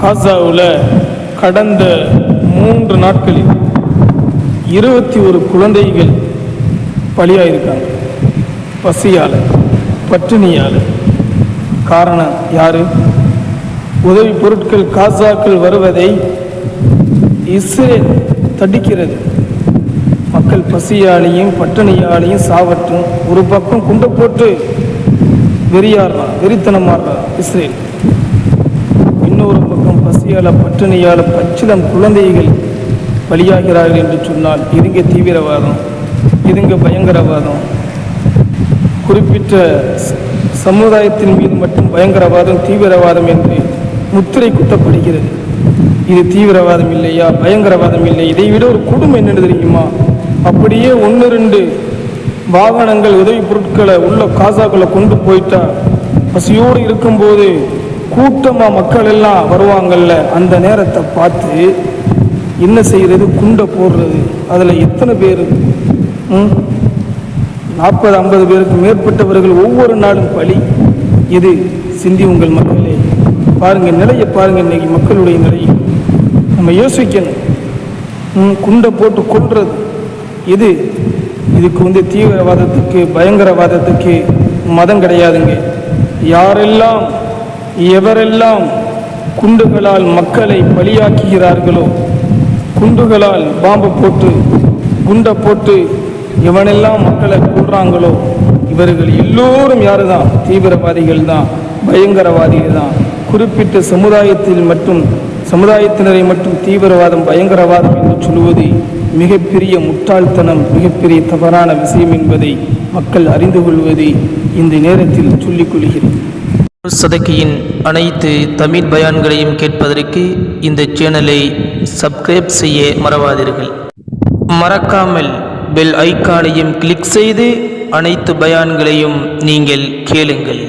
காசாவில் கடந்த 3 நாட்களில் 21 குழந்தைகள் பலியாயிருக்காங்க. பசியால், பட்டினியால். காரணம் யாரு? உதவி பொருட்கள் காசாக்கள் வருவதை இஸ்ரேல் தடுக்கிறது. மக்கள் பசியாலையும் பட்டினியாலையும் சாவட்டும். ஒரு பக்கம் குண்டை போட்டு வெறித்தனமாடுறான் இஸ்ரேல். இன்னொரு பக்கம் பசியால பட்டினியால் பச்சிலம் குழந்தைகள் பலியாகிறார்கள் என்று சொன்னால் இதுங்க தீவிரவாதம், இதுங்க பயங்கரவாதம். குறிப்பிட்ட சமுதாயத்தின் மீது மட்டும் பயங்கரவாதம் தீவிரவாதம் என்று முத்திரை குத்தப்படுகிறது. இது தீவிரவாதம் இல்லையா, பயங்கரவாதம் இல்லை. இதை விட ஒரு குடும்பம் என்ன தெரியுமா? அப்படியே 1-2 வாகனங்கள் உதவி பொருட்களை உள்ள காசாக்களை கொண்டு போயிட்டா பசியோடு இருக்கும்போது கூட்டமாக மக்கள் எல்லாம் வருவாங்கல்ல, அந்த நேரத்தை பார்த்து என்ன செய்கிறது? குண்டை போடுறது. அதில் எத்தனை பேர்? 40-50 பேருக்கு மேற்பட்டவர்கள் ஒவ்வொரு நாளும் பலி. இது சிந்தி உங்கள் மக்களே, பாருங்க நிலையை பாருங்க. இன்னைக்கு மக்களுடைய நிலையை நம்ம யோசிக்கணும். குண்டை போட்டு கொள்றது இது. இதுக்கு தீவிரவாதத்துக்கு பயங்கரவாதத்துக்கு மதம் கிடையாதுங்க. யாரெல்லாம் எவரெல்லாம் குண்டுகளால் மக்களை பலியாக்குகிறார்களோ, குண்டுகளால் பாம்பு போட்டு குண்டை போட்டு எவனெல்லாம் மக்களை கொள்றாங்களோ, இவர்கள் எல்லோரும் யாரு தான்? தீவிரவாதிகள் தான், பயங்கரவாதிகள் தான். குறிப்பிட்ட சமுதாயத்தினரை மட்டும் தீவிரவாதம் பயங்கரவாதம் என்று சொல்லுவது மிகப்பெரிய முட்டாள்தனம், மிகப்பெரிய தவறான விஷயம் என்பதை மக்கள் அறிந்து கொள்வதை இந்த நேரத்தில் சொல்லிக் கொள்கிறேன். சதக்கியின் அனைத்து தமிழ் பயான்களையும் கேட்பதற்கு இந்த சேனலை சப்ஸ்கிரைப் செய்ய மறவாதீர்கள். மறக்காமல் பெல் ஐக்கானையும் கிளிக் செய்து அனைத்து பயான்களையும் நீங்கள் கேளுங்கள்.